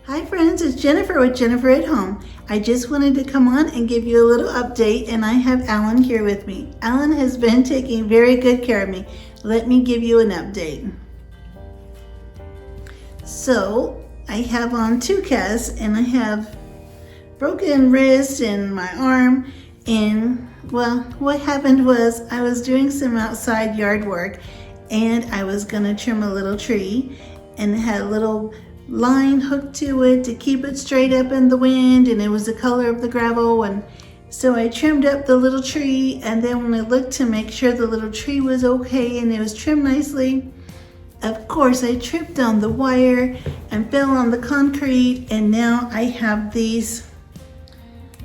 Hi friends, it's Jennifer with Jennifer at Home. I just wanted to come on and give you a little update, and I have Alan here with me. Alan has been taking very good care of me. Let me give you an update. So I have on 2 casts and I have broken wrist in my arm, and well, what happened was I was doing some outside yard work and I was gonna trim a little tree, and it had a little line hooked to it to keep it straight up in the wind, and it was the color of the gravel. And so I trimmed up the little tree, and then when I looked to make sure the little tree was okay and it was trimmed nicely, of course I tripped on the wire and fell on the concrete, and now I have these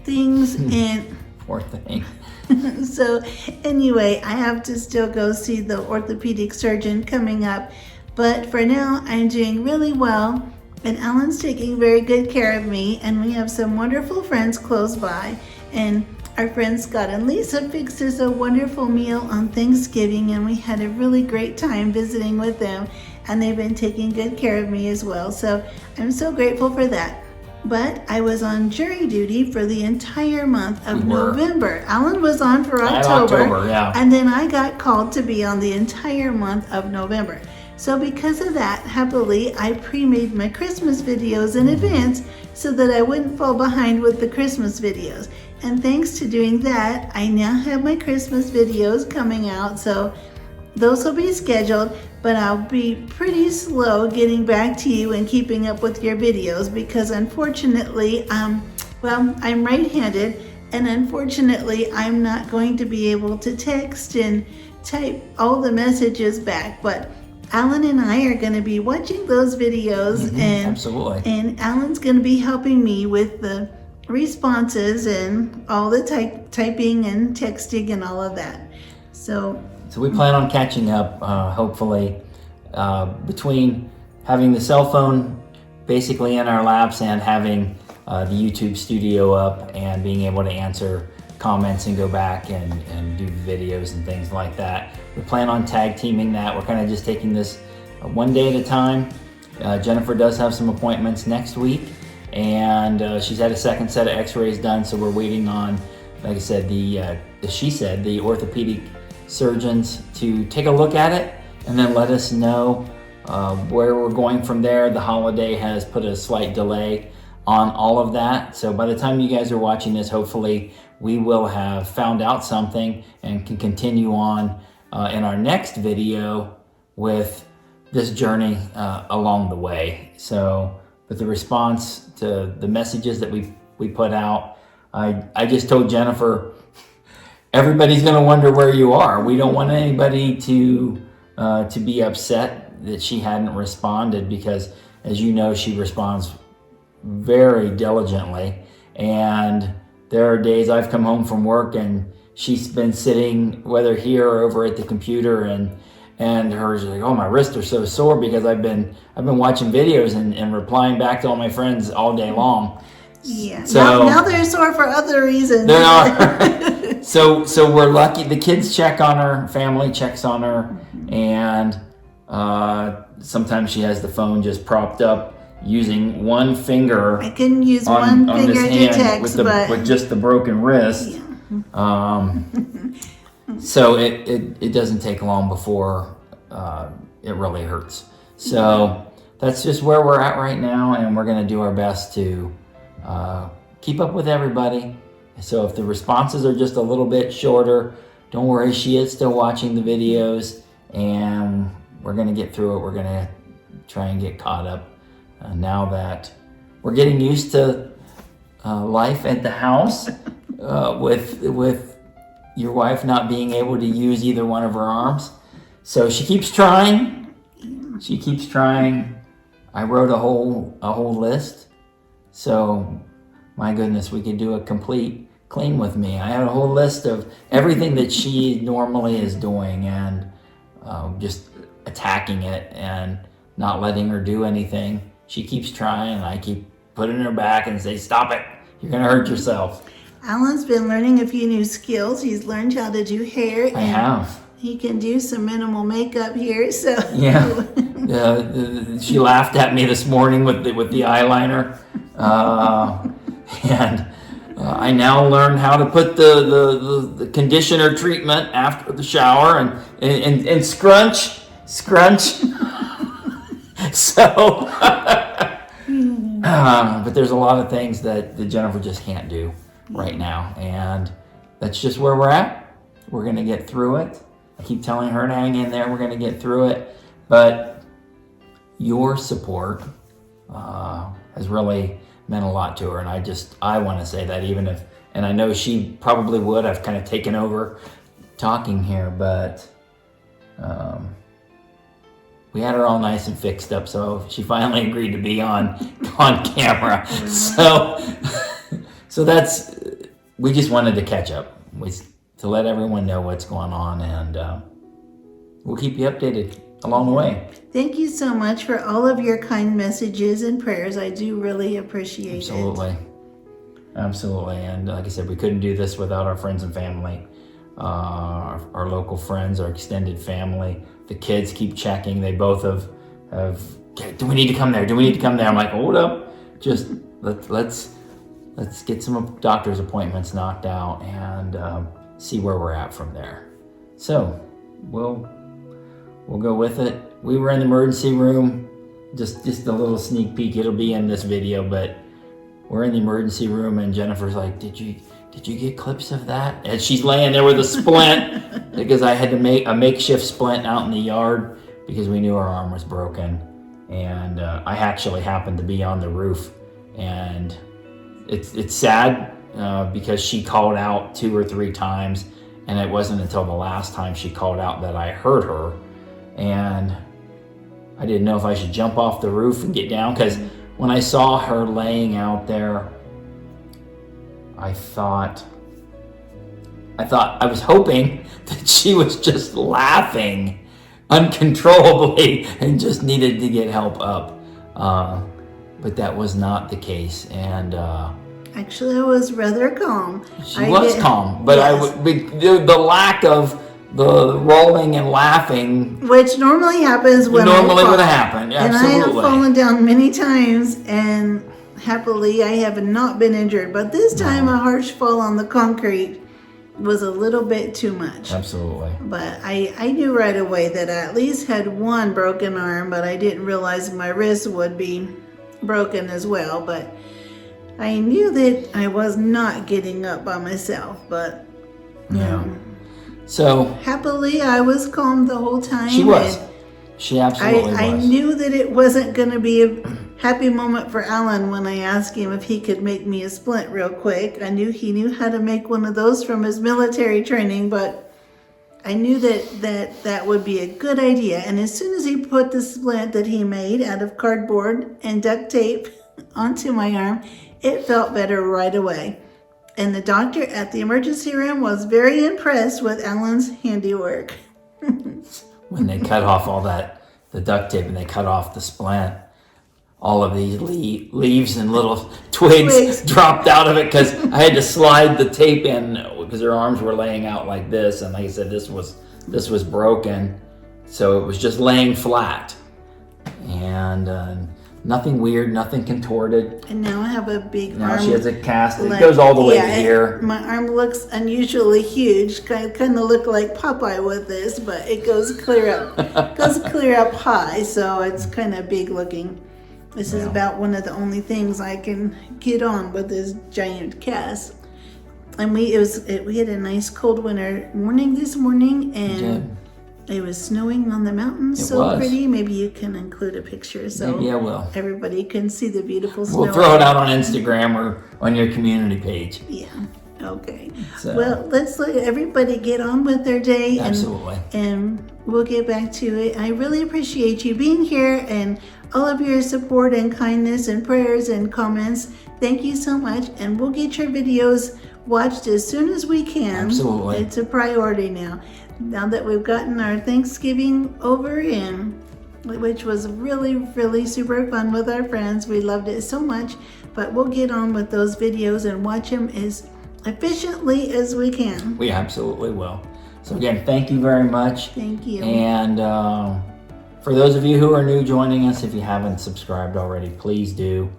things and poor thing. So anyway, I have to still go see the orthopedic surgeon coming up, but for now I'm doing really well, and Alan's taking very good care of me, and we have some wonderful friends close by, and our friends Scott and Lisa fixed us a wonderful meal on Thanksgiving, and we had a really great time visiting with them, and they've been taking good care of me as well, so I'm so grateful for that. But I was on jury duty for the entire month of November. Alan was on for October, yeah. And then I got called to be on the entire month of November. So because of that, happily, I pre-made my Christmas videos in advance so that I wouldn't fall behind with the Christmas videos. And thanks to doing that, I now have my Christmas videos coming out, so those will be scheduled, but I'll be pretty slow getting back to you and keeping up with your videos because unfortunately, I'm right-handed, and unfortunately, I'm not going to be able to text and type all the messages back, but Alan and I are going to be watching those videos, and absolutely. And Alan's going to be helping me with the responses and all the typing and texting and all of that. So we plan on catching up, hopefully, between having the cell phone basically in our laps and having the YouTube studio up and being able to answer comments and go back and do videos and things like that. We plan on tag teaming that. We're kind of just taking this one day at a time. Jennifer does have some appointments next week, and she's had a second set of x-rays done, so we're waiting on, like I said, the orthopedic surgeons to take a look at it and then let us know where we're going from there. The holiday has put a slight delay on all of that, so by the time you guys are watching this, hopefully we will have found out something and can continue on in our next video with this journey along the way. So with the response to the messages that we put out, I just told Jennifer, everybody's going to wonder where you are. We don't want anybody to be upset that she hadn't responded, because as you know, she responds very diligently, and there are days I've come home from work and she's been sitting, whether here or over at the computer, and hers like, oh, my wrists are so sore because I've been watching videos and replying back to all my friends all day long. Yeah, so now they're sore for other reasons. They are. So we're lucky. The kids check on her, family checks on her, and sometimes she has the phone just propped up using one finger. I can use one finger to text, with just the broken wrist. Yeah. So it doesn't take long before it really hurts. So that's just where we're at right now, and we're going to do our best to keep up with everybody. So if the responses are just a little bit shorter, don't worry, she is still watching the videos, and we're going to get through it. We're going to try and get caught up now that we're getting used to life at the house with your wife not being able to use either one of her arms. So she keeps trying. She keeps trying. I wrote a whole list. So my goodness, we could do a complete clean with me. I had a whole list of everything that she normally is doing, and just attacking it and not letting her do anything. She keeps trying, and I keep putting her back and say, stop it, you're gonna hurt yourself. Alan's been learning a few new skills. He's learned how to do hair. I have. He can do some minimal makeup here, so yeah. She laughed at me this morning with the eyeliner, and I now learned how to put the conditioner treatment after the shower and scrunch. So, but there's a lot of things that Jennifer just can't do right now, and that's just where we're at. We're gonna get through it. I keep telling her to hang in there. We're gonna get through it, but your support has really meant a lot to her, and I want to say that, even if, and I know she probably would, I've kind of taken over talking here, but we had her all nice and fixed up, so she finally agreed to be on camera. So that's, we just wanted to catch up, to let everyone know what's going on, and we'll keep you updated along the way. Thank you so much for all of your kind messages and prayers. I do really appreciate it. Absolutely. And like I said, we couldn't do this without our friends and family, our local friends, our extended family. The kids keep checking. They both have do we need to come there? Do we need to come there? I'm like, hold up, just let's get some doctor's appointments knocked out and see where we're at from there. So we'll go with it. We were in the emergency room, just a little sneak peek. It'll be in this video, but we're in the emergency room, and Jennifer's like, did you get clips of that? And she's laying there with a splint because I had to make a makeshift splint out in the yard because we knew her arm was broken. And I actually happened to be on the roof, and it's sad because she called out 2 or 3 times, and it wasn't until the last time she called out that I heard her. And I didn't know if I should jump off the roof and get down, because when I saw her laying out there, I was hoping that she was just laughing uncontrollably and just needed to get help up. But that was not the case. And actually, I was rather calm. She was calm, but yes. The lack of the rolling and laughing, which normally happens when normally would have happened. Absolutely. And I have fallen down many times, and happily I have not been injured. But this time, a harsh fall on the concrete was a little bit too much. Absolutely. But I knew right away that I at least had one broken arm, but I didn't realize my wrist would be broken as well. But I knew that I was not getting up by myself. But so happily, I was calm the whole time. She was. She absolutely was. I knew that it wasn't going to be a happy moment for Alan when I asked him if he could make me a splint real quick. I knew he knew how to make one of those from his military training, but I knew that would be a good idea. And as soon as he put the splint that he made out of cardboard and duct tape onto my arm, it felt better right away. And the doctor at the emergency room was very impressed with Alan's handiwork. When they cut off all the duct tape and they cut off the splint, all of these leaves and little twigs dropped out of it because I had to slide the tape in because her arms were laying out like this. And like I said, this was broken. So it was just laying flat. And nothing weird, nothing contorted. And now I have a big arm. Now she has a cast. It goes all the way to here. My arm looks unusually huge. Kind of look like Popeye with this, but it goes clear up high, so it's kind of big looking. This is about one of the only things I can get on with this giant cast. And we had a nice cold winter morning this morning, and it was snowing on the mountains. It was pretty. Maybe you can include a picture so maybe I will. Everybody can see the beautiful snow. We'll throw it out on Instagram or on your community page. Yeah. Okay. So, well, let's let everybody get on with their day. Absolutely. And we'll get back to it. I really appreciate you being here and all of your support and kindness and prayers and comments. Thank you so much. And we'll get your videos watched as soon as we can. Absolutely. It's a priority now. Now that we've gotten our Thanksgiving over in, which was really, really super fun with our friends. We loved it so much, but we'll get on with those videos and watch them as efficiently as we can. We absolutely will. So again, thank you very much. Thank you. And for those of you who are new joining us, if you haven't subscribed already, please do.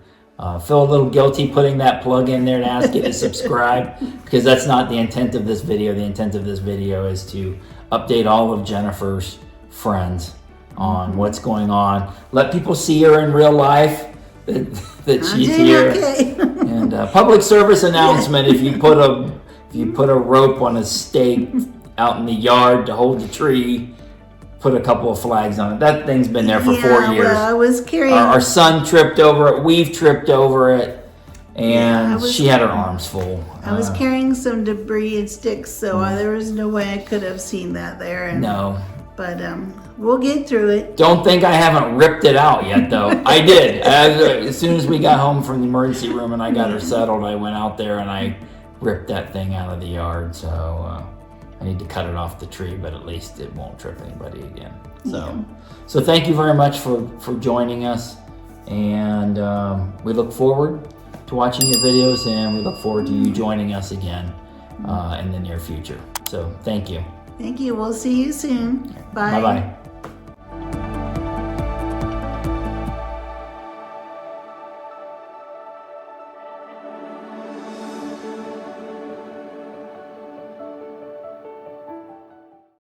Feel a little guilty putting that plug in there to ask you to subscribe, because that's not the intent of this video. The intent of this video is to update all of Jennifer's friends on what's going on. Let people see her in real life, that she's here. Okay. And public service announcement: if you put a rope on a stake out in the yard to hold the tree, put a couple of flags on it. That thing's been there for 4 years. Well, I was carrying. Our son tripped over it. We've tripped over it, and she had her arms full. I was carrying some debris and sticks, so there was no way I could have seen that there. And, no. But we'll get through it. Don't think I haven't ripped it out yet, though. I did. As soon as we got home from the emergency room and I got her settled, I went out there and I ripped that thing out of the yard. So I need to cut it off the tree, but at least it won't trip anybody again. So thank you very much for joining us, and we look forward to watching your videos, and we look forward to you joining us again in the near future. So thank you. Thank you. We'll see you soon. Bye. Bye-bye.